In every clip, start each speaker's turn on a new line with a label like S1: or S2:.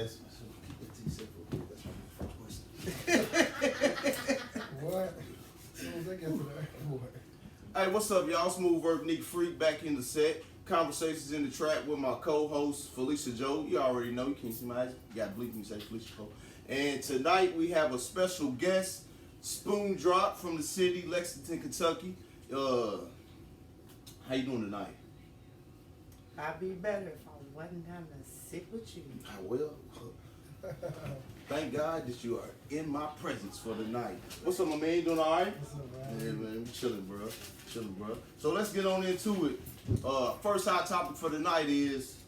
S1: That's so keep that to yourself for a bit. That's my first question.
S2: What? As soon as I get to that, boy.
S1: Hey, what's up, y'all? Smooth Work Nick Freak back in the set. Conversations in the Trap with my co-host Felicia Joe. You already know, you can't see my eyes. You got to bleep me, say Felicia Joe. And tonight we have a special guest, Spoon Drop from the city, Lexington, Kentucky. How you doing tonight?
S3: I'd be better if I wasn't having to sit with you.
S1: I will. Thank God that you are in my presence for the night. What's up, my man? You doing all right?
S2: What's up, man?
S1: Yeah, man, we chilling, bro. Chilling, bro. So let's get on into it. First hot topic for the night is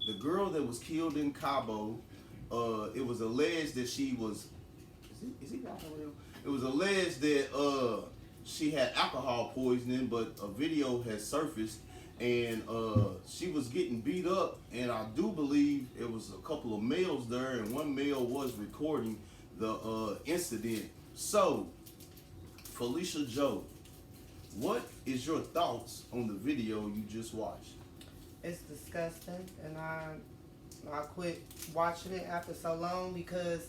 S1: the girl that was killed in Cabo. It was alleged that she was. Is he walking over here? It was alleged that she had alcohol poisoning, but a video has surfaced, and she was getting beat up, and I do believe it was a couple of males there, and one male was recording the incident. So, Felicia Joe, what is your thoughts on the video you just watched?
S3: It's disgusting, and I quit watching it after so long because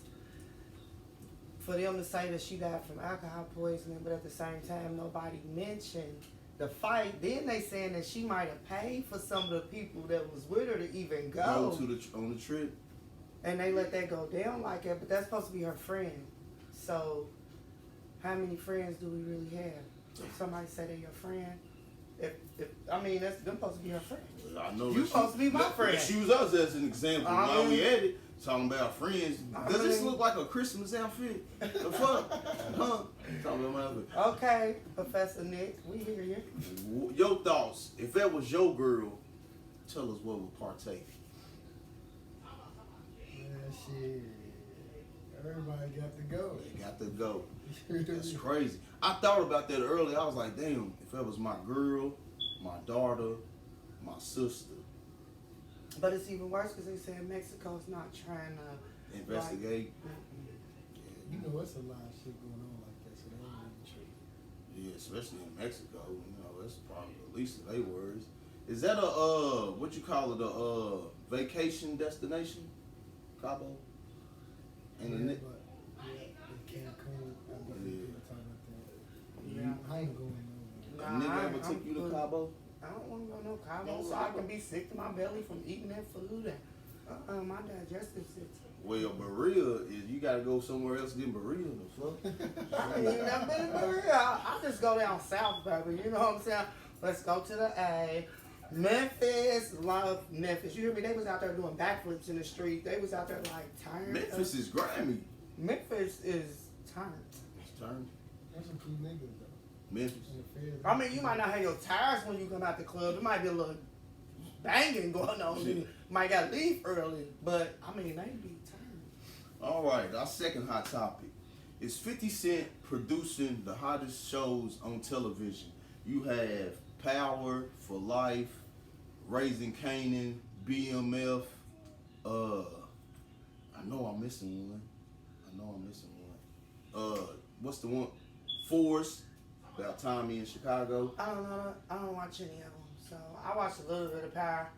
S3: for them to say that she died from alcohol poisoning, but at the same time nobody mentioned the fight. Then they saying that she might have paid for some of the people that was with her to even go.
S1: On the trip?
S3: And they let that go down like that, but that's supposed to be her friend. So how many friends do we really have? If somebody say they're your friend, if I mean that's them supposed to be her friend.
S1: I know
S3: You supposed to be my friend.
S1: She was us as an example. Now we at it, talking about friends. Does this look like a Christmas outfit? The fuck? Huh? Talking about my outfit.
S3: Okay, Professor Nick, we hear you.
S1: Your thoughts, if that was your girl, tell us what would partake.
S2: Man, shit. Everybody got to go.
S1: They got to go. That's crazy. I thought about that earlier. I was like, damn, if that was my girl, my daughter, my sister.
S3: But it's even worse because they say Mexico's not trying to
S1: Investigate.
S2: You know, it's a lot of shit going on like that, so they ain't even true.
S1: Yeah, especially in Mexico. You know, that's probably the least of their words. Is that a what you call it, a vacation destination? Cabo? And
S2: Yeah, but yeah, Cancun, I mean, people talk about that.
S3: Yeah.
S2: I ain't going nowhere.
S1: a nigga ever
S3: I'm
S1: took you to
S3: good.
S1: Cabo?
S3: I don't want to go no Cabo, so I can be sick to my belly from eating that food and my digestive system.
S1: Well, Berea is you gotta go somewhere else than Berea. The fuck?
S3: I ain't even never been to Berea. I just go down south, baby. You know what I'm saying? Let's go to the A. Memphis, love Memphis. You hear me? They was out there doing backflips in the street. They was out there like tired.
S1: Memphis is grimy.
S3: Memphis is tired.
S1: It's turned.
S2: There's some cool niggas though.
S1: Memphis.
S2: In the feds.
S3: I mean, you might not have your tires when you come out the club. There might be a little banging going on. You might got to leave early, but I mean, they be tired.
S1: All right, our second hot topic is 50 Cent producing the hottest shows on television. You have Power, For Life, Raising Canaan, BMF. I know I'm missing one. What's the one? Force. About Tommy in Chicago.
S3: I don't know. I don't watch any of them. So I watched a little bit of Power,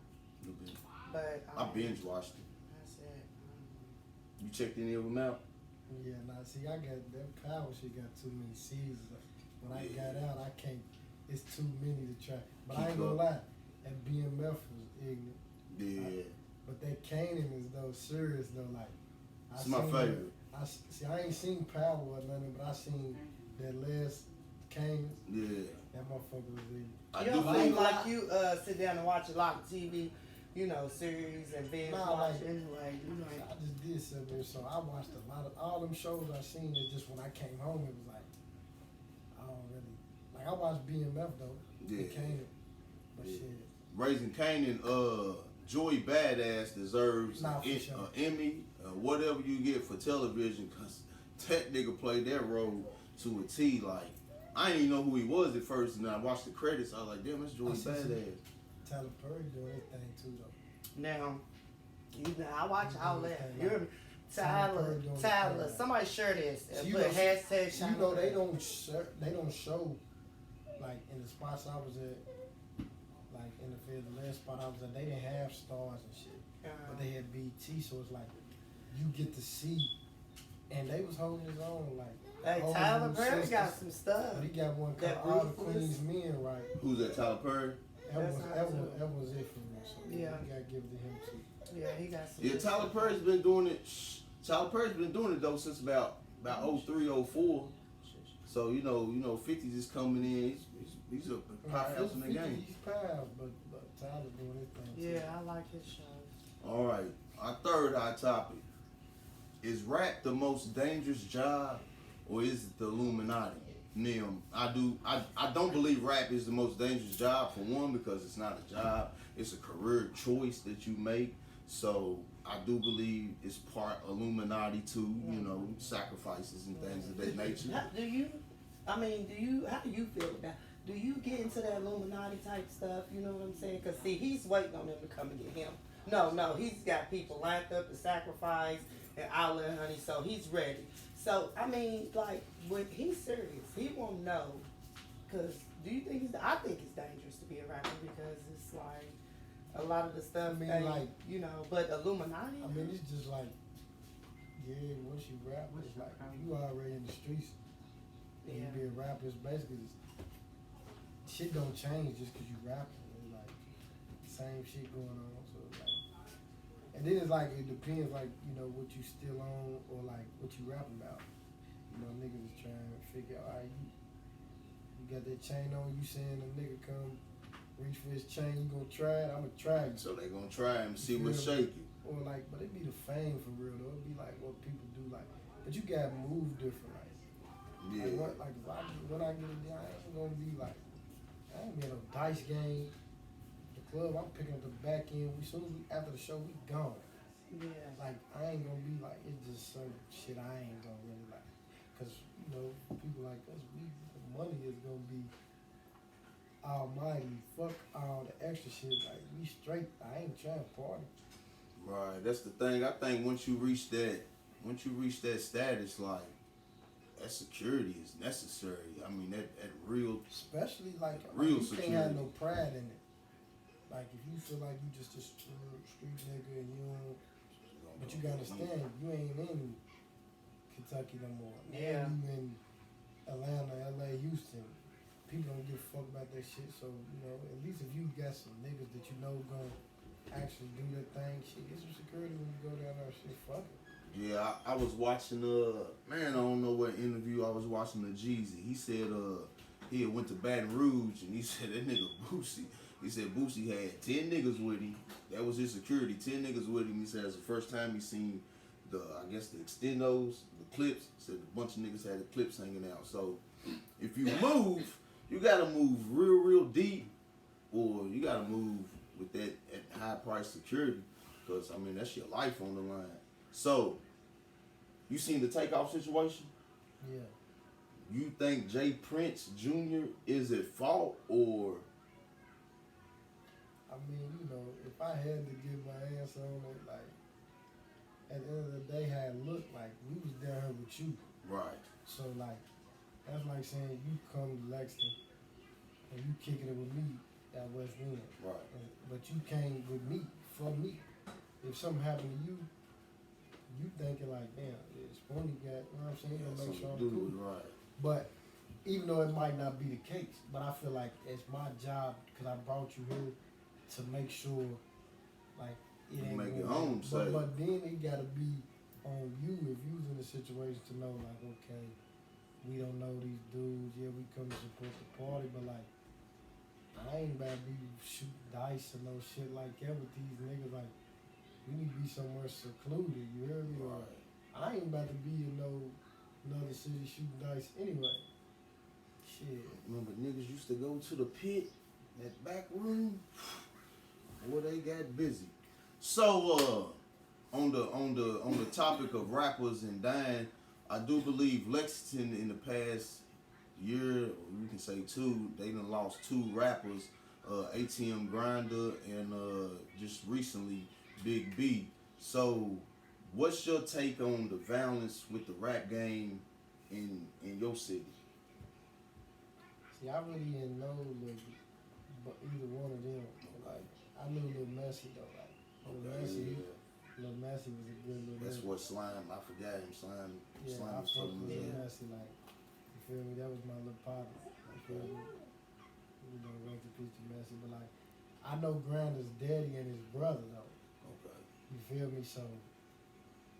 S3: but
S1: I binge watched it.
S3: That's it.
S1: You checked any of them out?
S2: Yeah, nah, see, I got that power shit got too many seasons. When I got out, I can't, it's too many to try. But I ain't gonna lie, that BMF was ignorant.
S1: Yeah.
S2: But that Kanan is though serious though, like.
S1: It's my favorite.
S2: I ain't seen Power or nothing, but I seen that last Kanan.
S1: Yeah.
S2: That motherfucker was ignorant.
S1: I
S3: You
S1: do
S3: don't
S1: believe
S3: seem like you sit down and watch a lot of TV, you know, series and binge
S2: Nah,
S3: watch
S2: like,
S3: anyway. You like,
S2: I just did something, so I watched a lot of all them shows I seen. It's just when I came home, it was like I don't really like. I watched BMF though.
S1: Yeah.
S2: Kanan, but
S1: Yeah.
S2: shit.
S1: Raising Canaan, Joey Badass deserves
S2: Nah, for
S1: an
S2: sure.
S1: Emmy, whatever you get for television, because that nigga played that role to a T. Like, I didn't even know who he was at first, and then I watched the credits. I was like, damn, that's Joey
S2: I see some-
S1: Badass.
S2: Tyler Perry doing his thing too though.
S3: now, you know, I watch all that.
S2: Okay,
S3: You hear me? Tyler,
S2: Perry doing his
S3: Tyler,
S2: thing.
S3: somebody share this and
S2: You
S3: put
S2: know,
S3: hashtag
S2: You know
S3: Tyler.
S2: they don't show like in the spots I was at, like in the last spot I was at, they didn't have stars and shit, but they had BT, so it's like you get to see, and they was holding his own like.
S3: Hey,
S2: holding
S3: Tyler
S2: them
S3: Perry got
S2: sisters.
S3: some stuff.
S2: But he got one called
S3: That
S2: All the
S3: Ruthless.
S2: Queen's Men, right?
S1: Who's that? Tyler Perry.
S3: That's how I do.
S2: That was it for me. So
S3: Yeah.
S2: you gotta give it to him too.
S3: Yeah, he got some.
S1: Yeah,
S3: good
S1: Tyler
S3: stuff.
S1: Perry's been doing it. Tyler Perry's been doing it though since about 03, 04. So you know, 50 just coming in. He's a powerhouse in the game.
S2: He's powerhouse, but Tyler doing his thing too.
S3: Yeah, I like his shows.
S1: All right, our third hot topic is rap the most dangerous job, or is it the Illuminati? Nim, I don't believe rap is the most dangerous job, for one, because it's not a job, it's a career choice that you make. So I do believe it's part Illuminati too, you know, sacrifices and things of that nature.
S3: How do you feel about? Do you get into that Illuminati type stuff? You know what I'm saying? Cause see, he's waiting on them to come and get him. No, he's got people lined up to sacrifice and outlet honey, so he's ready. So I mean, like, when he's serious, he won't know. Cause do you think I think it's dangerous to be a rapper because it's like a lot of the stuff.
S2: I mean,
S3: they,
S2: like,
S3: you know, but Illuminati.
S2: I mean, it's just like, yeah, once you rap, it's like you already in the streets. And you be a rapper, it's basically shit don't change just cause you rapping. It's like same shit going on. So it's like, and then it's like it depends, like you know what you still on or like what you rapping about. You know, niggas is trying to figure out, all right, you got that chain on. You saying a nigga come reach for his chain, you gonna try it? I'ma try it.
S1: So they gonna try and see what's shaking.
S2: Or like, but it be the fame for real though. It be like what people do, like, but you gotta move different.
S1: Yeah.
S2: Like when I get it down, I ain't gonna be like, I ain't be in a dice game. The club, I'm picking up the back end. After the show, we gone.
S3: Yeah.
S2: Like, I ain't gonna be like, it's just certain shit I ain't gonna really like. Cause, you know, people like us, the money is gonna be almighty. Fuck all the extra shit. Like, we straight. I ain't trying to party.
S1: Right, that's the thing. I think once you reach that status, like, that security is necessary. I mean, that real.
S2: Especially like
S1: Real
S2: you
S1: security.
S2: can't have no pride in it. Like if you feel like you just a street nigga and you don't, but you gotta understand you ain't in Kentucky no more.
S3: Yeah.
S2: Now you in Atlanta, LA, Houston. People don't give a fuck about that shit. So you know, at least if you got some niggas that you know gonna actually do their thing, shit, get some security when you go down there. Shit, fuck it.
S1: Yeah, I was watching man, I don't know what interview I was watching. The Jeezy. He said he had went to Baton Rouge and he said that nigga Boosie. He said Boosie had 10 niggas with him. That was his security. 10 niggas with him. He said it's the first time he seen the extendos, the clips. Said a bunch of niggas had the clips hanging out. So if you move, you gotta move real deep, or you gotta move with that at high price security. Cause I mean that's your life on the line. So, you seen the Takeoff situation?
S2: Yeah.
S1: You think Jay Prince Jr. is at fault, or?
S2: I mean, you know, if I had to give my answer on it, like, at the end of the day, how it looked like, we was down here with you.
S1: Right.
S2: So, like, that's like saying you come to Lexington and you kicking it with me at West End.
S1: Right.
S2: But you came with me, for me. If something happened to you, you thinking like, damn, Spoony got, you know what I'm saying? He'll make sure I'm cool.
S1: Right.
S2: But even though it might not be the case, but I feel like it's my job, because I brought you here to make sure, like, it
S1: You
S2: ain't
S1: make
S2: going
S1: your own
S2: on.
S1: say.
S2: But then it gotta be on you if you was in a situation to know, like, okay, we don't know these dudes, yeah, we come to support the party, but like, I ain't about to be shooting dice or no shit like that with these niggas, like, we need to be somewhere secluded, you hear me? Or
S1: Right.
S2: I ain't about to be in another city shooting dice anyway. Shit.
S1: Remember niggas used to go to the pit, that back room. Boy, they got busy. So on the topic of rappers and dying, I do believe Lexington in the past year, or we can say two, they done lost 2 rappers, ATM Grinder and just recently Big B. So what's your take on the violence with the rap game in your city?
S2: See, I really didn't know but either one of them. Like, I knew Lil Messy though. Like, Lil Messy, Lil Messy was a good little
S1: That's
S2: nigga.
S1: what Slime. I forgot him. Slime.
S2: Yeah,
S1: Slime
S2: I
S1: was
S2: fuck
S1: telling
S2: with
S1: me
S2: Lil
S1: that.
S2: Messy, like, you feel me? That was my little partner. You feel me? You know, rest in peace to Messy, but like, I know Granda's daddy and his brother though.
S1: Okay.
S2: You feel me? So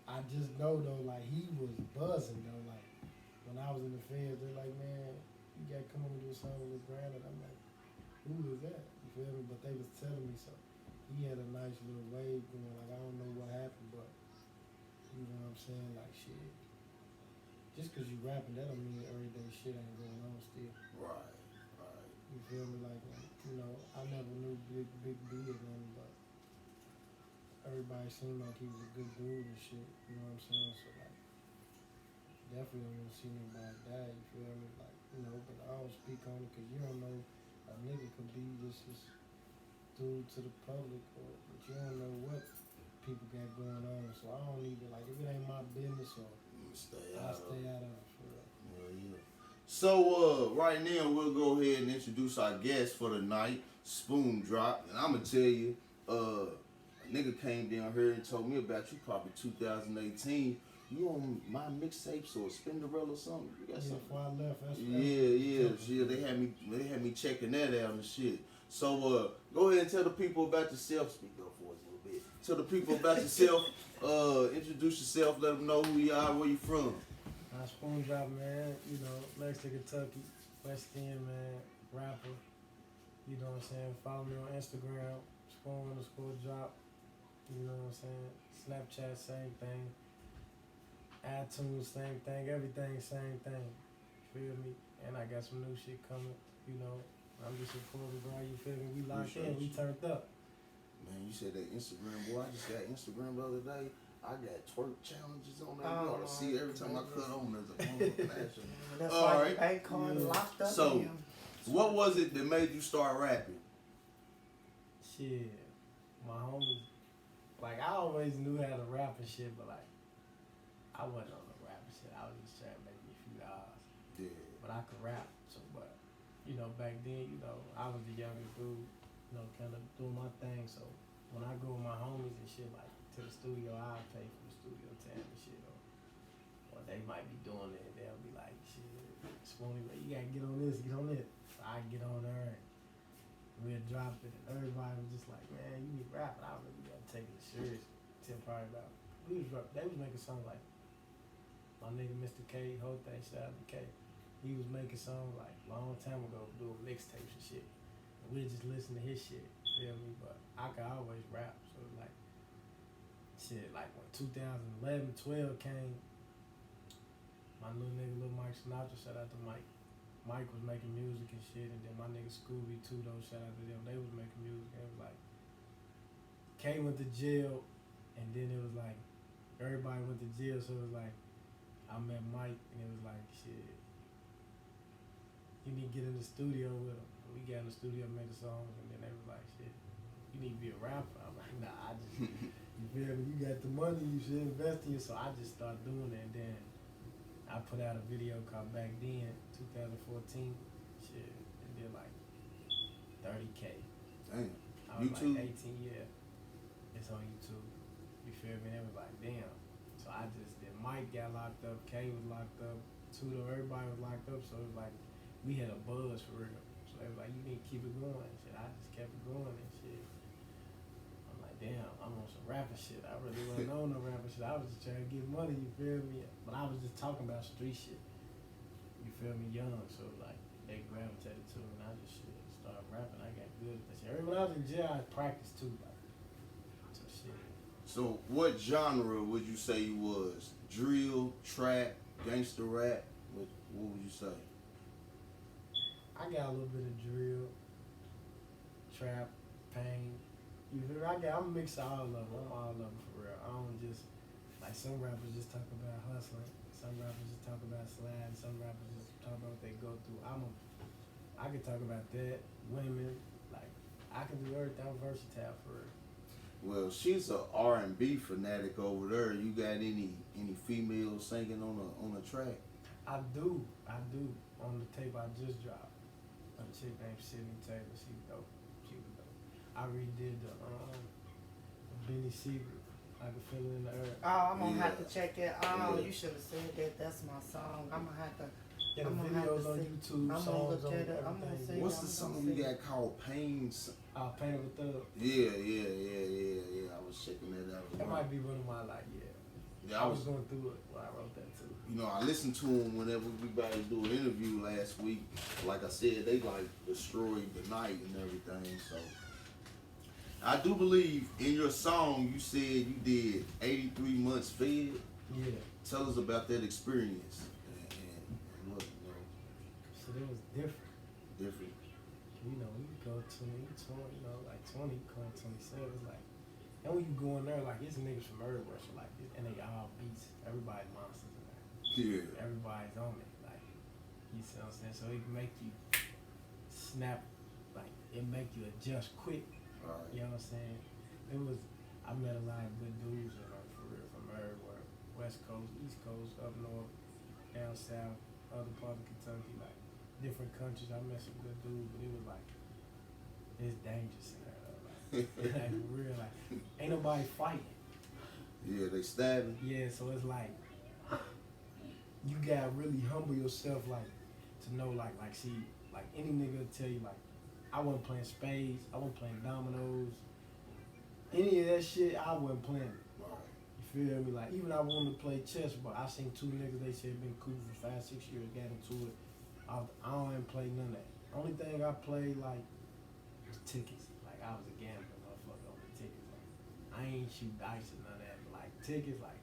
S2: I just know though, like he was buzzing though. Like when I was in the feds, they're like, man, you gotta come over and do a song with Granda. I'm like, who is that? You feel me? But they was telling me so. He had a nice little wave going. Like I don't know what happened, but you know what I'm saying? Like shit. Just cause you rapping, that don't mean everyday shit ain't going on still.
S1: Right. Right.
S2: You feel me? Like you know, I never knew Big B or nothing, but everybody seemed like he was a good dude and shit. You know what I'm saying? So like, definitely don't want to see nobody die. You feel me? Like you know, but I don't speak on it because you don't know a nigga could be just as dude to the public, or but you don't know what people got going on. So I don't even like if it ain't my business, or
S1: Stay
S2: I
S1: out
S2: stay
S1: of it.
S2: out of it for real.
S1: Well, yeah. So right now we'll go ahead and introduce our guest for the night, Spoon Drop, and I'ma tell you, a nigga came down here and told me about you probably 2018. You on my mixtapes or Spinderella or something? You got
S2: Yeah,
S1: something?
S2: before I left, that's
S1: Yeah. They had me checking that out and shit. So go ahead and tell the people about yourself. Speak up for us a little bit. Tell the people about yourself. Introduce yourself. Let them know who you are, where you from.
S2: Spoon Drop, man, you know, Lexington, Kentucky, West End, man, rapper, you know what I'm saying? Follow me on Instagram, Spoon_drop, you know what I'm saying? Snapchat, same thing. iTunes, same thing. Everything, same thing. Feel me? And I got some new shit coming, you know. I'm just supporting, bro. You feel me? We locked in, we turned up.
S1: Man, you said that Instagram, boy. I just got Instagram the other day. I got twerk challenges on there. You ought to see every time I cut on there's a motherfucking action.
S3: That's
S1: All
S3: why
S1: right.
S3: your bank card
S2: Yeah.
S3: locked up.
S1: So,
S3: damn.
S1: What was it that made you start rapping?
S2: Shit, my homies, like I always knew how to rap and shit, but like I wasn't on the rap and shit. I was just trying to make me a few dollars.
S1: Yeah.
S2: But I could rap, so but you know back then, you know I was the youngest dude, you know, kind of doing my thing. So when I go with my homies and shit, like to the studio, I'll pay for the studio time and shit, or they might be doing it, and they'll be like, shit, Spoony, you gotta get on this, get on it. So I get on there and we'll drop it, and everybody was just like, man, you need rap, and I really got to take it serious. Till probably about they was making songs like my nigga Mr. K, whole thing, shout out to K. He was making songs like long time ago, doing mixtapes and shit. And we'd just listen to his shit, feel me? But I could always rap, so like shit, like when 2011, 12 came, my little nigga Lil Mike Sinatra, shout out to Mike. Mike was making music and shit, and then my nigga Scooby too, though, shout out to them. They was making music, and it was like K went to jail, and then it was like everybody went to jail, so it was like I met Mike, and it was like shit. You need to get in the studio with him. We got in the studio, made the songs, and then they was like, shit, you need to be a rapper. I'm like, nah, I just, you feel me? You got the money, you should invest in it. So I just started doing it, and then I put out a video called Back Then, 2014, shit, and did like 30K.
S1: Damn.
S2: I was
S1: YouTube?
S2: like 18, yeah. It's on YouTube. You feel me? And it was like, damn. So I just did. Mike got locked up, K was locked up, Tudo, everybody was locked up. So it was like, we had a buzz for real. So they was like, you need to keep it going and shit. I just kept it going and shit. I'm like, damn, I'm on some rapping shit. I really wasn't on no rapping shit. I was just trying to get money, you feel me? But I was just talking about street shit. You feel me? Young. So like, they gravitated to me and I just shit, started rapping. I got good at that shit. When I was in jail, I practiced too. Like, so shit.
S1: So what genre would you say you was? Drill, trap, gangster rap? What would you say?
S2: I got a little bit of drill, trap, pain. You feel me? I'm a mix of all of them. I'm all of them for real. I don't just, like some rappers just talk about hustling. Some rappers just talk about sliding. Some rappers just talk about what they go through. I can talk about that, women, like, I can do everything. I'm versatile for real.
S1: Well, she's a R&B fanatic over there. You got any females singing on a track?
S2: I do. On the tape I just dropped. A chick named Sydney Taylor. She dope. She was dope. I redid the Benny Siegel I can feel it in the earth.
S3: Oh, I'm gonna have
S1: Yeah.
S3: to check that. Oh,
S1: Yeah.
S3: you should have said that. That's my song. I'm gonna have to.
S2: Yeah, the
S3: I'm gonna have
S2: videos
S3: to
S2: on
S3: see.
S2: YouTube,
S3: I'm gonna
S2: songs
S3: look
S2: on
S3: at it. I'm gonna
S2: everything.
S3: see.
S1: What's
S3: I'm
S1: the
S3: gonna
S1: song you
S3: see.
S1: got called Pain?
S2: Pain of a Thug.
S1: Yeah. I was checking that out.
S2: That might be one of my like, yeah.
S1: Yeah,
S2: I was going through it when I wrote that too.
S1: You know, I listened to them whenever we about to do an interview last week. Like I said, they like destroyed the night and everything. So I do believe in your song you said you did 83 months fed.
S2: Yeah.
S1: Tell us about that experience and what
S2: So it was different.
S1: different.
S2: You know, we could go 20, you know, like 20, come 27. It's like, and when you go in there, like, it's niggas from everywhere, so like, and they all beats. Everybody's monsters in there.
S1: Yeah.
S2: Everybody's on it. Like, you see what I'm saying? So it can make you snap, like, it make you adjust quick.
S1: All right.
S2: You know what I'm saying? It was, I met a lot of good dudes in there, for real, from everywhere. West Coast, East Coast, up north, down south, other part of Kentucky, like, different countries. I met some good dudes, but it was like, it's dangerous in there, though. Like, like real, like, ain't nobody fighting.
S1: Yeah, they stabbing.
S2: Yeah, so it's like, you gotta really humble yourself, like, to know, like, see, like, any nigga will tell you, like, I wasn't playing spades, I wasn't playing dominoes, any of that shit, I wasn't playing it.
S1: Right.
S2: You feel me? Like, even I wanted to play chess, but I seen two niggas, they said been cool for 5-6 years, got into it. I don't even play none of that. Only thing I played, like, was tickets. Like, I was a gambler motherfucker on the tickets. Like, I ain't shoot dice or none of that, but, like, tickets, like,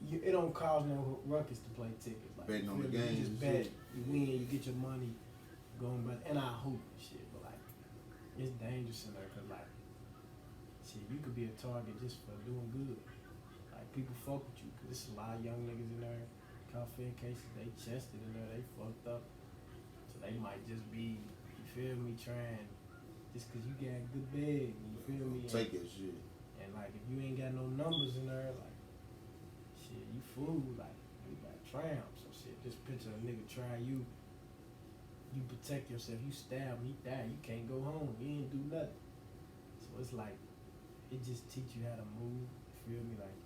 S2: it don't cause no ruckus to play tickets. Like,
S1: Betting on the
S2: you
S1: games
S2: just
S1: and
S2: bet,
S1: shit.
S2: you win, you get your money going, but, and I hoop and shit, but, like, it's dangerous in there, cause, like, shit, you could be a target just for doing good. Like, people fuck with you, cause there's a lot of young niggas in there, caught fed cases, they chested in there, they fucked up. So they might just be, you feel me, trying, just cause you got good bed, you feel me?
S1: Take it, shit.
S2: And like, if you ain't got no numbers in there, like, shit, you fool, like, you got tramps. So shit, just picture a nigga try you, you protect yourself, you stab him, he die, you can't go home, you ain't do nothing. So it's like, it just teach you how to move, you feel me? Like,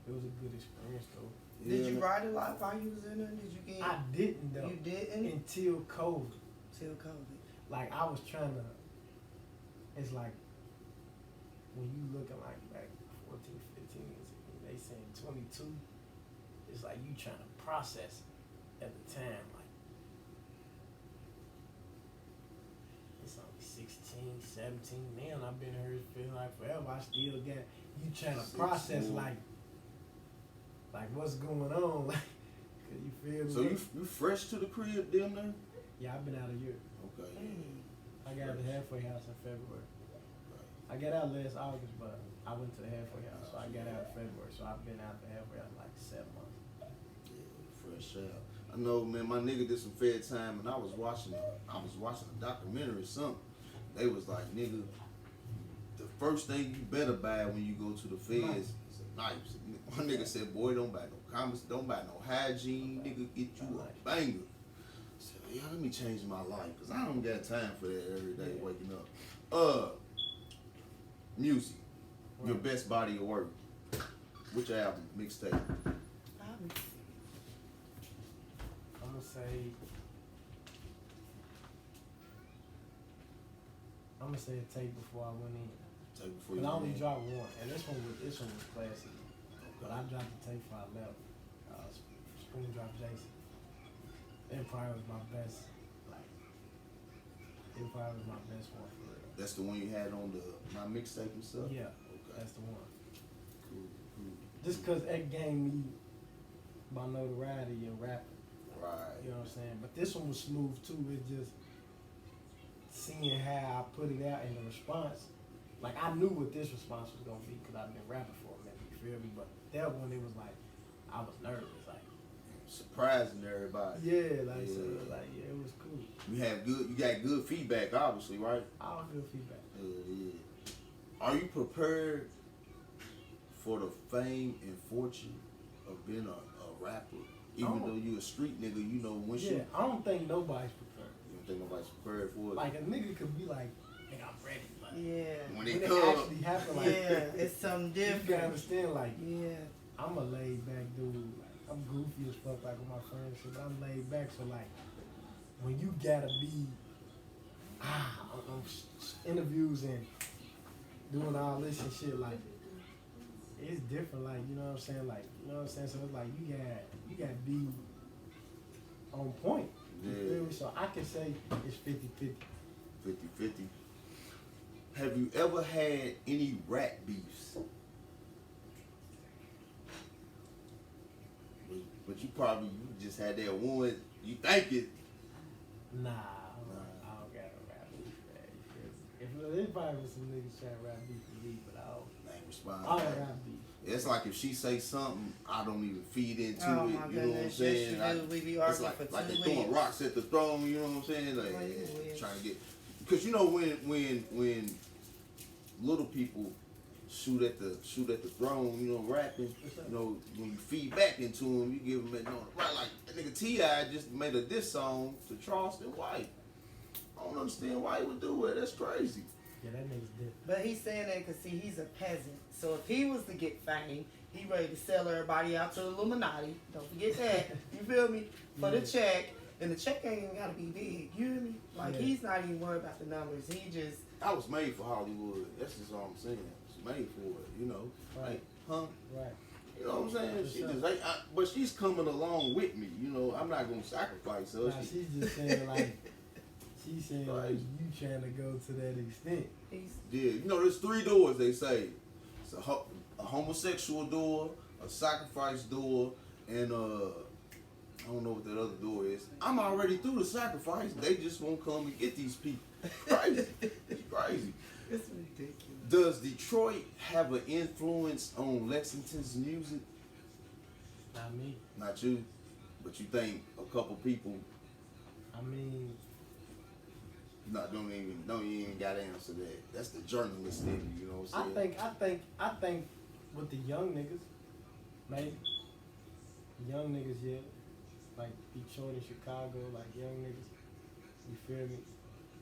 S2: it was a good experience though.
S3: Did you write a lot while you was in there? Did you get?
S2: I didn't though.
S3: You didn't
S2: Until COVID.
S3: till COVID.
S2: Like, I was trying to, it's like, when you looking like back 14, 15, they saying 22, it's like you trying to process it at the time, like, it's only 16, 17, man, I've been here feeling like forever, I still got, you trying to process, like what's going on, like, cause you feel me?
S1: So you fresh to the crib, damn near?
S2: Yeah, I've been out a year.
S1: Okay.
S2: I got out of the halfway house in February. I got out last August, but I went to the halfway house, so I got out in February. So I've been out the halfway house like 7 months.
S1: Yeah, fresh out. I know, man. My nigga did some fair time, and I was watching a documentary or something. They was like, nigga, the first thing you better buy when you go to the feds is a knife. My nigga said, boy, don't buy no comments, don't buy no hygiene, nigga, get you a banger. I said, yeah, let me change my life, cause I don't got time for that every day waking up. Music, your best body of work. Which album, mixtape?
S2: I'm gonna say a tape before I went in.
S1: Tape before
S2: But
S1: you
S2: I only
S1: went in.
S2: dropped one, and this one was classic. But I dropped the tape before I left. Spring Drop Jason. It probably was my best. Like, it probably was my best one for real.
S1: That's the one you had on my mixtape and stuff?
S2: Yeah,
S1: Okay.
S2: that's the one.
S1: Cool.
S2: Just cause it gave me my notoriety in rapping.
S1: Right.
S2: You know what I'm saying? But this one was smooth too. It just seeing how I put it out and the response. Like, I knew what this response was gonna be because I've been rapping for a minute. You feel me? But that one, it was like I was nervous. Like,
S1: Surprising everybody.
S2: yeah, like so,
S1: Yeah.
S2: like yeah, it was cool.
S1: You got good feedback, obviously, right?
S2: All good feedback.
S1: Yeah. Are you prepared for the fame and fortune of being a rapper? Even though you a street nigga, you know once
S2: Yeah, I don't think nobody's prepared.
S1: you don't think nobody's prepared for it.
S2: Like, a nigga could be like, nigga, I'm ready, but
S3: Yeah.
S1: When
S2: When
S1: it
S2: it
S1: come,
S2: actually happen, like
S3: Yeah, it's something
S2: you gotta
S3: different.
S2: understand, like
S3: Yeah.
S2: I'm a laid back dude. Like, I'm goofy as fuck, like with my friends, and shit, but I'm laid back. So like, when you gotta be on interviews and doing all this and shit, like it's different. Like you know what I'm saying? Like you know what I'm saying? So it's like you gotta be on point. You feel me? So I can say it's 50-50.
S1: 50-50. Have you ever had any rap beefs? But you probably just had that one. You think it?
S2: Nah, I don't got a rap beef, man. If there's probably some niggas trying to rap beef for me, but I
S1: Ain't respond.
S2: don't rap beef.
S1: It's like if she say something, I don't even feed into
S3: Oh
S1: it.
S3: my
S1: You know what I'm
S3: goodness,
S1: saying?
S3: yes you do. We be
S1: It's
S3: arguing
S1: like
S3: for
S1: like
S3: 2
S1: they throwing
S3: weeks.
S1: rocks at the throne. You know what I'm saying? Like
S3: Like, yeah.
S1: trying to get, because you know when little people shoot at the throne, you know, rapping. You know, when you feed back into them, you give them that right. Like that nigga T.I. just made a diss song to Charleston White. I don't understand why he would do it. That's crazy.
S2: Yeah, that nigga's different.
S3: But he's saying that because, see, he's a peasant. So if he was to get fame, he ready to sell everybody out to the Illuminati. Don't forget that. You feel me? For the check. And the check ain't even got to be big. You hear me? Like, he's not even worried about the numbers. He just...
S1: I was made for Hollywood. That's just all I'm saying. I was made for it, you know.
S2: Right.
S1: Like, huh?
S2: Right.
S1: You know what I'm saying?
S2: For
S1: She
S2: sure.
S1: just like, but she's coming along with me. You know, I'm not gonna sacrifice her.
S2: Nah, she's just saying like, she's saying like
S1: Right.
S2: you trying to go to that extent.
S3: He's...
S1: Yeah, you know, there's 3 doors. They say it's a homosexual door, a sacrifice door, and I don't know what that other door is. I'm already through the sacrifice. They just won't come and get these people. Crazy. It's crazy.
S3: It's ridiculous.
S1: Does Detroit have an influence on Lexington's music?
S2: Not me.
S1: Not you, but you think a couple people.
S2: I mean,
S1: Don't even gotta answer that. That's the journalist in you. You know what I'm saying?
S2: I think with the young niggas, maybe young niggas, yeah, like Detroit and Chicago, like young niggas. You feel me?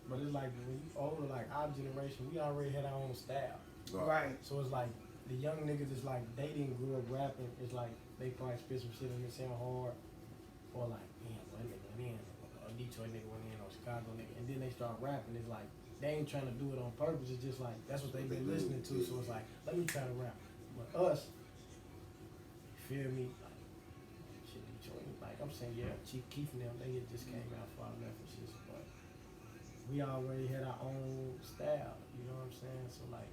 S2: But it's like when you older, like our generation, we already had our own style.
S3: Right.
S2: So it's like the young niggas is like they didn't grow up rapping. It's like they probably spit some shit and it sound hard, or like man, one nigga went in, a Detroit nigga went in, or Chicago nigga, and then they start rapping. It's like they ain't trying to do it on purpose. It's just like that's what they've been listening to. So it's like let me try to rap. But us, you feel me? Like shit, Detroit. Like I'm saying, yeah, Chief Keef and them, they had just came out far enough and shit, but we already had our own style. You know what I'm saying? So like.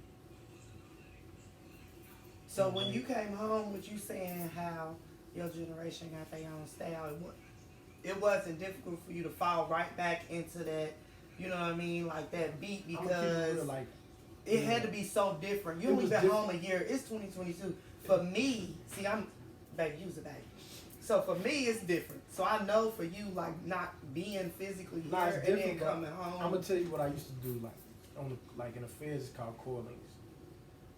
S3: So when you came home, was you saying how your generation got their own style? It wasn't difficult for you to fall right back into that, you know what I mean, like that beat,
S2: I'ma keep it
S3: because
S2: real, like,
S3: it had to be so different. You
S2: It
S3: only
S2: was
S3: been
S2: different.
S3: home a year. It's 2022. For me, see, baby, you was a baby. So for me, it's different. So I know for you, like not being physically
S2: Nah,
S3: here
S2: it's
S3: and then
S2: different, bro.
S3: coming home.
S2: I'm gonna tell you what I used to do, like like in the feds, it's called core links.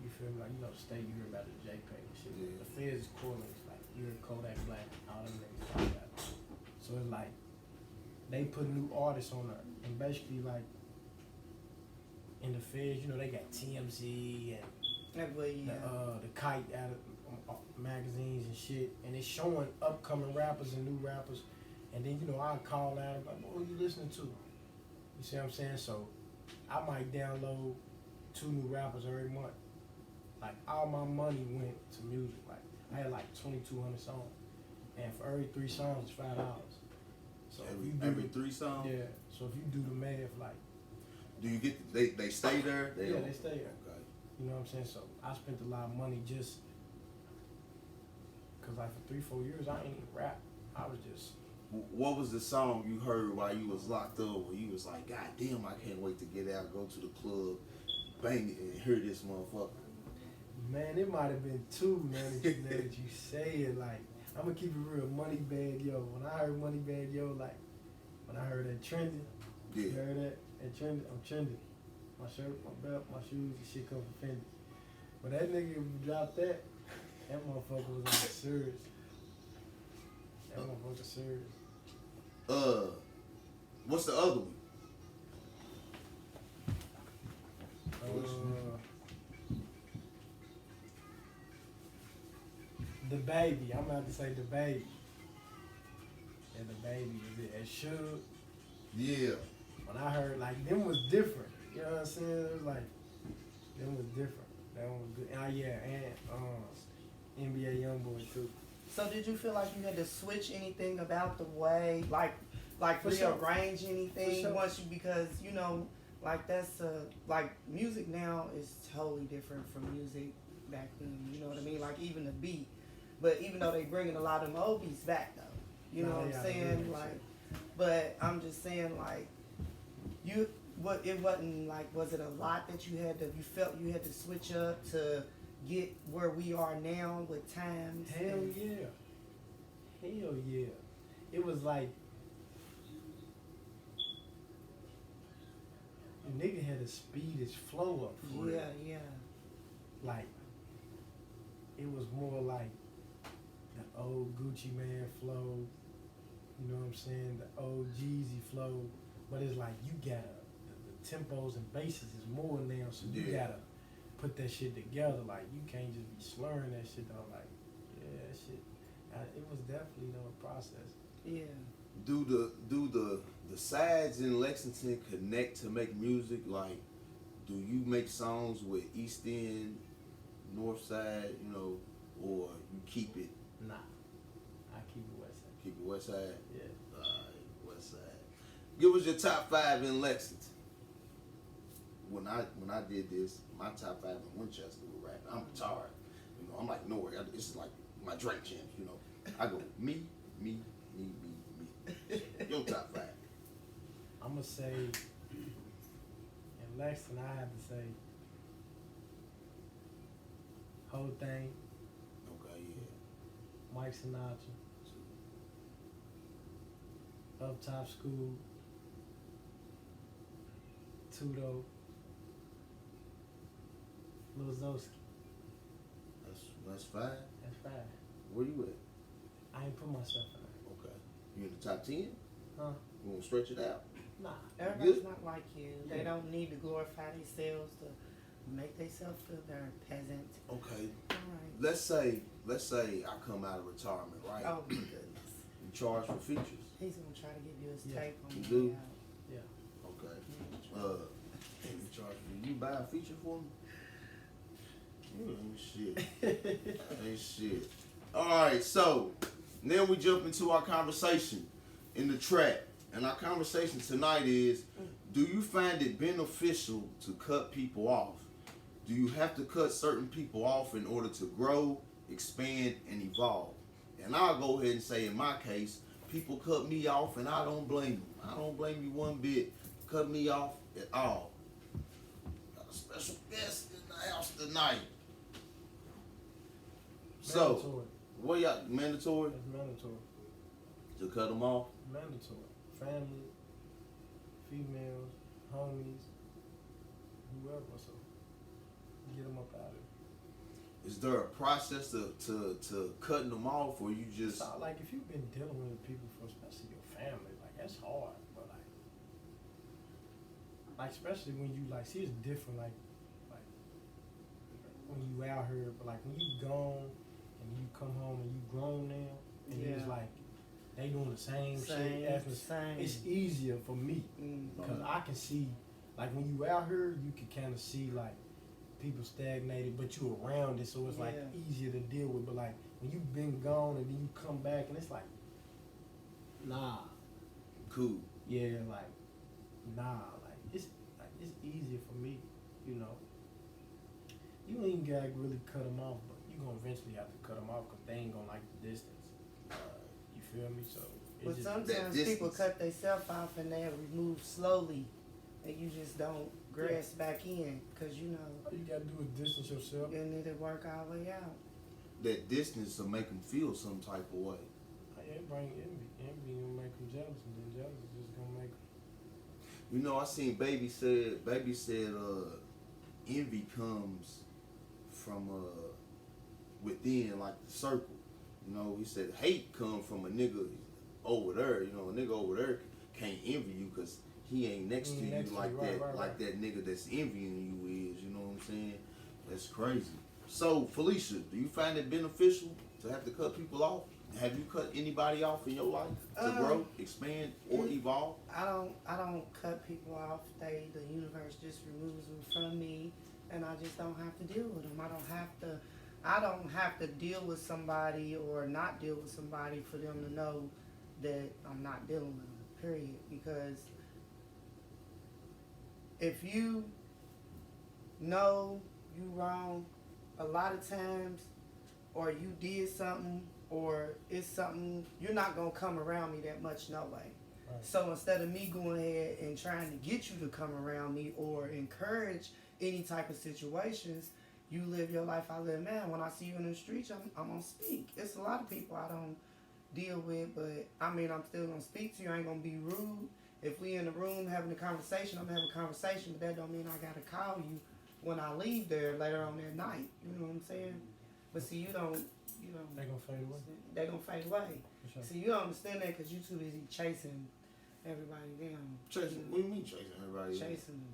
S2: You feel me? Like you know, the state you hear about the JPEG and shit.
S1: Yeah.
S2: The feds is core links, like you hear Kodak Black, all them niggas like that. So it's like they put new artists on there, and basically like in the feds, you know, they got TMZ and
S3: That way, yeah.
S2: the Kite out of magazines and shit, and it's showing upcoming rappers and new rappers, and then you know I call out like, what are you listening to? You see what I'm saying? So I might download 2 new rappers every month. Like all my money went to music. Like I had like 2,200 songs, and for every 3 songs it's $5. So if you do
S1: Every 3 songs.
S2: yeah. So if you do the math, like
S1: Do you get they stay there?
S2: yeah,
S1: don't-
S2: they stay there.
S1: Okay.
S2: You know what I'm saying? So I spent a lot of money just cause like for 3-4 years I ain't even rap. I was just
S1: What was the song you heard while you was locked up where you was like, God damn, I can't wait to get out, go to the club, bang it, and hear this motherfucker?
S2: man, it might have been 2, man, that you, now that you say it. Like I'm gonna keep it real. Moneybag Yo. When I heard Moneybag Yo, like when I heard that trending, you
S1: Yeah.
S2: heard that? That trending, I'm trending. My shirt, my belt, my shoes, the shit come from Fendi. But that nigga dropped that motherfucker was on serious. That motherfucker serious.
S1: What's the other one?
S2: The Baby. I'm about to say The Baby. And The Baby is it. And Suge.
S1: Yeah.
S2: When I heard like them was different. You know what I'm saying? It was like them was different. That one was good. Oh yeah, and NBA YoungBoy too.
S3: So did you feel like you had to switch anything about the way, like
S2: For sure.
S3: rearrange anything
S2: For sure.
S3: once you, because you know, like that's like music now is totally different from music back then. You know what I mean? Like even the beat, but even though they bringing a lot of them old beats back though, you know
S2: Nah,
S3: what I'm
S2: yeah,
S3: saying?
S2: yeah,
S3: Like, but I'm just saying like you. What it wasn't like, was it a lot that you had to, you felt you had to switch up to get where we are now with times?
S2: Hell yeah. Hell yeah. It was like the nigga had to speed his flow up for
S3: Yeah,
S2: real.
S3: yeah.
S2: Like it was more like the old Gucci Man flow, you know what I'm saying? The old Jeezy flow. But it's like you gotta the tempos and basses is more now, so you
S1: Yeah.
S2: gotta put that shit together. Like you can't just be slurring that shit out. Like yeah, that shit. It was definitely a process.
S3: Yeah.
S1: Do the sides in Lexington connect to make music? Like, do you make songs with East End, North Side, you know, or you keep it
S2: Nah, I keep it West Side.
S1: keep it West Side?
S2: Yeah.
S1: Alright, West Side. Give us your top 5 in Lexington. When I did this, my top 5 in Winchester were rap. I'm retired. You know, I'm like Nori. This is like my drink champs, you know. I go me. Your top 5.
S2: I'ma say in Lexington I have to say Whole Thing,
S1: Okay, yeah.
S2: Mike Sinatra, Up Top School, Tudo, Lil Zowski.
S1: That's 5.
S2: That's 5.
S1: Where you at?
S2: I ain't put myself in there.
S1: Okay. You in the top 10?
S2: Huh?
S1: You wanna stretch it out?
S2: Nah.
S3: Everybody's
S1: Good.
S3: not like you. They
S2: Yeah.
S3: don't need to glorify themselves to make themselves feel they're a peasant.
S1: Okay.
S3: Alright.
S1: Let's say I come out of retirement, right?
S3: Oh my goodness.
S1: You charge for features.
S3: He's gonna try to give you his
S2: Yeah.
S3: take on
S1: You
S3: the
S1: do?
S3: way out.
S2: Yeah.
S1: Okay. You charge for you buy a feature for me? You ain't shit. Ain't shit. Alright, so then we jump into our conversation in the track. And our conversation tonight is, do you find it beneficial to cut people off? Do you have to cut certain people off in order to grow, expand, and evolve? And I'll go ahead and say in my case, people cut me off and I don't blame them. I don't blame you one bit. Cut me off at all. Got a special guest in the house tonight. So,
S2: Mandatory.
S1: what y'all, mandatory
S2: That's mandatory.
S1: to cut them off?
S2: Mandatory. Family, females, homies, whoever. So get them up out of it.
S1: Is there a process to cutting them off, or you just
S2: So, like if you've been dealing with people for especially your family, like that's hard. But like especially when you like see it's different. Like when you out here, but like when you gone and you come home and you grown now, and
S3: Yeah.
S2: it's like they doing the same shit.
S3: Same.
S2: It's easier for me.
S3: Mm-hmm.
S2: Because I can see, like when you out here, you can kind of see like people stagnated, but you around it, so it's like
S3: Yeah.
S2: easier to deal with. But like when you been gone and then you come back and it's like, nah,
S1: cool?
S2: yeah, like like it's easier for me, you know. You ain't even gotta really cut them off, but you gonna eventually have to cut them off because they ain't gonna like the distance. You feel me? So it
S3: But
S2: just
S3: sometimes
S1: that
S3: people
S1: distance.
S3: cut themselves off and they remove slowly, and you just don't grasp back in, cause you know
S2: all you gotta do is distance yourself.
S3: you need to work all the way out.
S1: That distance will make them feel some type of way.
S2: It bring envy. Envy gonna make them jealous, and then jealous is just gonna make them.
S1: You know, I seen Baby said envy comes from within, like the circle. You know, he said hate comes from a nigga over there. You know, a nigga over there can't envy you because he ain't next
S2: He
S1: to
S2: ain't
S1: you
S2: next to
S1: like
S2: you,
S1: that,
S2: right.
S1: like that nigga that's envying you is. You know what I'm saying? That's crazy. So Felicia, do you find it beneficial to have to cut people off? Have you cut anybody off in your life to grow, expand, or evolve?
S3: I don't cut people off. The universe just removes them from me, and I just don't have to deal with them. I don't have to deal with somebody or not deal with somebody for them to know that I'm not dealing with them. Period. Because if you know you wrong a lot of times, or you did something, or it's something, you're not gonna come around me that much no way.
S2: Right.
S3: So instead of me going ahead and trying to get you to come around me or encourage any type of situations, you live your life, I live mine. When I see you in the streets, I'm gonna speak. It's a lot of people I don't deal with, but I mean, I'm still gonna speak to you. I ain't gonna be rude. If we in the room having a conversation, I'm having a conversation, but that don't mean I gotta call you when I leave there later on that night. You know what I'm saying? But see, you don't.
S2: They gonna fade away.
S3: They gonna fade away.
S2: For sure.
S3: See, you don't understand that because you too busy chasing everybody down.
S1: Chasing? What do you mean chasing everybody?
S3: Chasing them.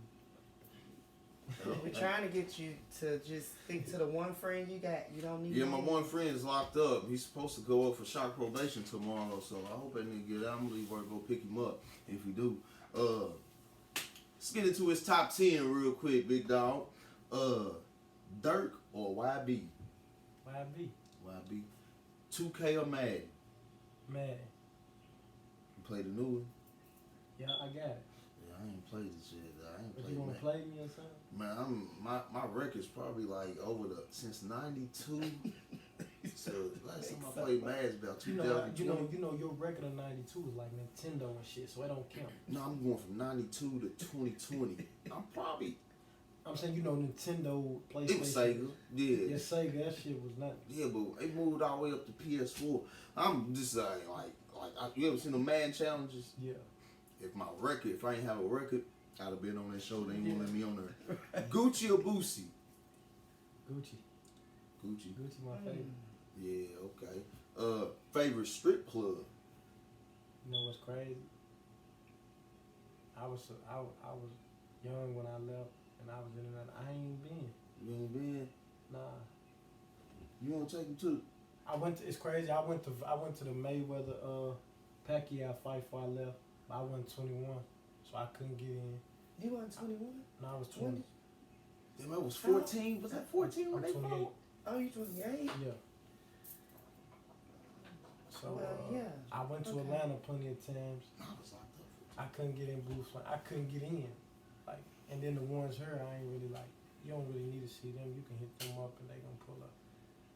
S1: Oh,
S3: We're trying to get you to just stick to the one friend you got. You don't need.
S1: Yeah, my
S3: no
S1: one friend is locked up. He's supposed to go up for shock probation tomorrow, so I hope that nigga get out. I'm gonna leave work, go pick him up if we do. Let's get into his top 10 real quick, big dog. Dirk or YB?
S2: YB.
S1: YB. 2K or Madden?
S2: Man.
S1: You play the new one?
S2: Yeah, I got it.
S1: Yeah, I ain't played this shit. I ain't
S2: But
S1: played
S2: you gonna
S1: Madden.
S2: play me or something?
S1: Man, my record's probably like since '92. So last time I played Madden about
S2: You
S1: 2020.
S2: know, your record of '92 was like Nintendo and shit, so it don't count.
S1: No, I'm going from '92 to 2020.
S2: I'm saying, you know, Nintendo, PlayStation.
S1: It was Sega. Yeah.
S2: Yeah, Sega, that shit was nothing.
S1: Yeah, but it moved all the way up to PS4. I'm just you ever seen the Madden challenges?
S2: Yeah.
S1: If I ain't have a record, I'd have been on that show. They ain't gonna let me on there. Gucci or Boosie?
S2: Gucci.
S1: Gucci.
S2: Gucci, my favorite.
S1: Yeah, okay. Favorite strip club?
S2: You know what's crazy? I was young when I left, and I was in another. I ain't been.
S1: You ain't been?
S2: Nah.
S1: You wanna take him to?
S2: It's crazy. I went to the Mayweather Pacquiao fight before I left. But I wasn't 21, so I couldn't get in.
S3: You weren't 21?
S2: No, I was 20.
S1: Damn, it was 14. Was that 14 when
S2: I'm
S1: they
S2: 28.
S1: fought?
S3: Oh, you 28?
S2: Yeah. So
S3: Well, yeah.
S2: I went to
S3: Okay.
S2: Atlanta plenty of times.
S1: I was locked up.
S2: I couldn't get in booths. I couldn't get in. Like, and then the ones here, I ain't really like. You don't really need to see them. You can hit them up and they gonna pull up.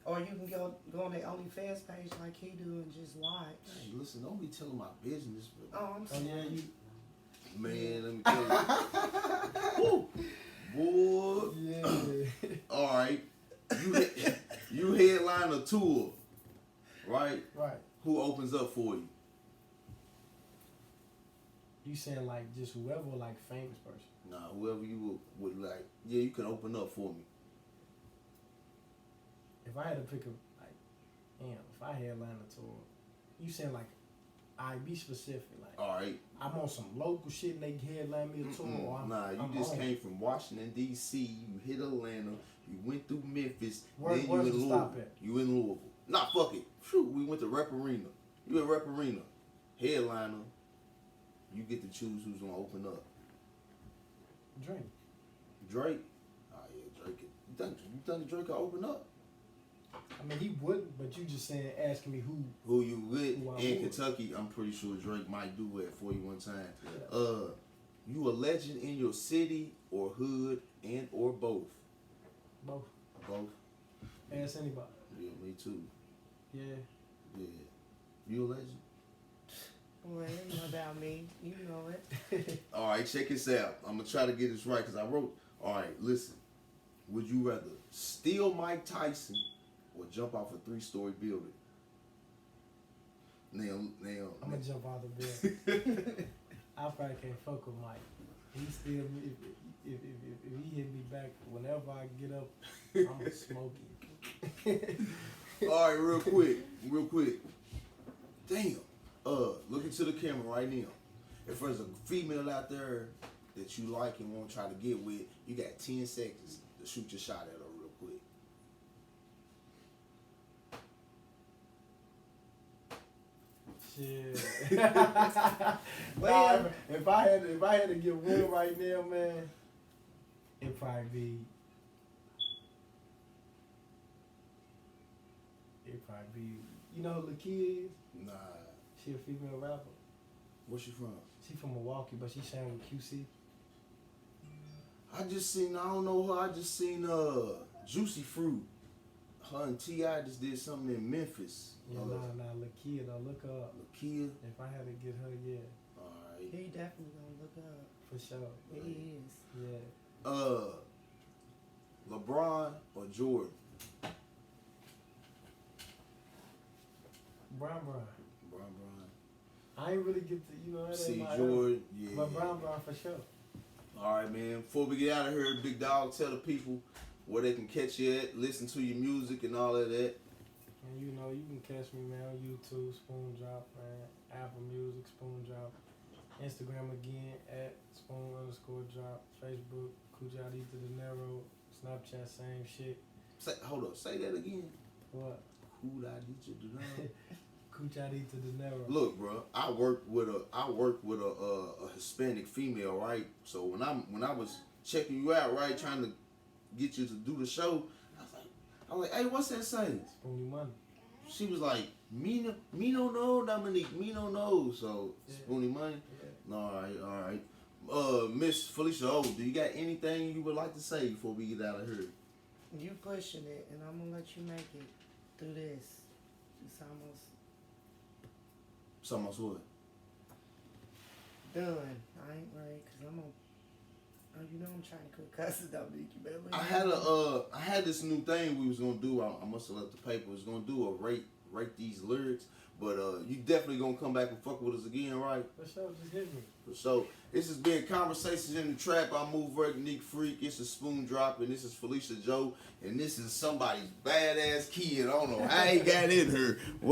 S3: Or you can go on their OnlyFans page like he do and just watch.
S1: Hey, listen, don't be telling my business, but
S3: Oh, I'm
S2: Oh
S3: sorry.
S2: yeah, you.
S1: man, let me tell you. Woo. Boy.
S2: Yeah.
S1: All right. You headline a tour, right?
S2: Right.
S1: Who opens up for you?
S2: You saying like just whoever, like famous person?
S1: Nah, whoever you would like. Yeah, you can open up for me.
S2: If I had to pick if I headline a tour, you saying like, I be specific, like
S1: All right.
S2: I'm on some local shit and they headline me a tour, or I'm
S1: just
S2: on.
S1: came from Washington D.C. You hit Atlanta. You went through Memphis.
S2: Where's
S1: then you in
S2: the
S1: Louisville.
S2: stop at?
S1: You in Louisville. Nah, fuck it. Phew, we went to Rep Arena. You at Rep Arena. Headliner. You get to choose who's gonna open up.
S2: Drink.
S1: Drake. Oh yeah, Drake. You think Drake can open up?
S2: I mean, he wouldn't, but you just saying, asking me who.
S1: Who you with
S2: Who I
S1: in
S2: would.
S1: Kentucky? I'm pretty sure Drake might do it for you one time.
S2: Yeah.
S1: You a legend in your city or hood and or both?
S2: Both.
S1: Both.
S2: Ask anybody.
S1: Yeah, me too.
S2: Yeah.
S1: Yeah. You a legend?
S3: Well, you know about me. You know it.
S1: All right, check this out. I'm gonna try to get this right because I wrote. All right, listen. Would you rather steal Mike Tyson or jump off a 3-story building? Now.
S2: I'm gonna jump out the bed. I probably can't fuck with Mike. He still, if he hit me back whenever I get up, I'm gonna smoke him.
S1: All right, real quick. Damn. Look into the camera right now. if there's a female out there that you like and want to try to get with, you got 10 seconds to shoot your shot at her real quick.
S2: Shit.
S3: Well,
S2: if I had to get one right now, man, it'd probably be you know who Lakia is?
S1: Nah.
S2: She a female rapper.
S1: Where's she from?
S2: She from Milwaukee, but she sang with QC.
S1: I don't know her. I just seen Juicy Fruit. Her and T.I. just did something in Memphis.
S2: Yeah, nah, Lakia though. Look her up.
S1: Lakia.
S2: If I had to get her, yeah,
S1: Alright.
S3: he definitely gonna look up.
S2: for sure.
S3: He is.
S2: Yeah.
S1: LeBron or Jordan?
S2: Brown.
S1: Bron.
S2: I ain't really get to, you know, that
S1: See
S2: ain't my
S1: Jordan,
S2: era.
S1: yeah.
S2: But Brown for sure.
S1: Alright, man. Before we get out of here, Big Dog, tell the people where they can catch you at, listen to your music and all of that.
S2: And you know, you can catch me, man, on YouTube, Spoon Drop, man. Apple Music, Spoon Drop. Instagram again, at Spoon_Drop. Facebook, Kujadita De Niro. Snapchat, same shit.
S1: Hold up, say that again.
S2: What?
S1: Who did I get you to know?
S2: Kujadita De Niro.
S1: Look, bro, I work with a Hispanic female, right? So when I was checking you out, right, trying to get you to do the show, I was like, hey, what's that saying?
S2: Spoony Money.
S1: She was like, me no know, Dominique, me no know. So
S2: Yeah.
S1: Spoony Money.
S2: Yeah.
S1: All right. Miss Felicia O, do you got anything you would like to say before we get out of here?
S3: You pushing it, and I'm gonna let you make it through this. It's almost
S1: What?
S3: done. I ain't worried, cause I'm on. Oh, you know I'm trying to quit cussing, Dominique. You better leave me.
S1: I had this new thing we was gonna do. I must have left the paper. We was gonna do a rate these lyrics, but you definitely gonna come back and fuck with us again, right?
S2: For sure, just hit me.
S1: So this has been Conversations in the Trap. I'm Move Work Unique Freak. It's a Spoon Drop, and this is Felicia Joe, and this is somebody's badass kid. I don't know how he got in here. What?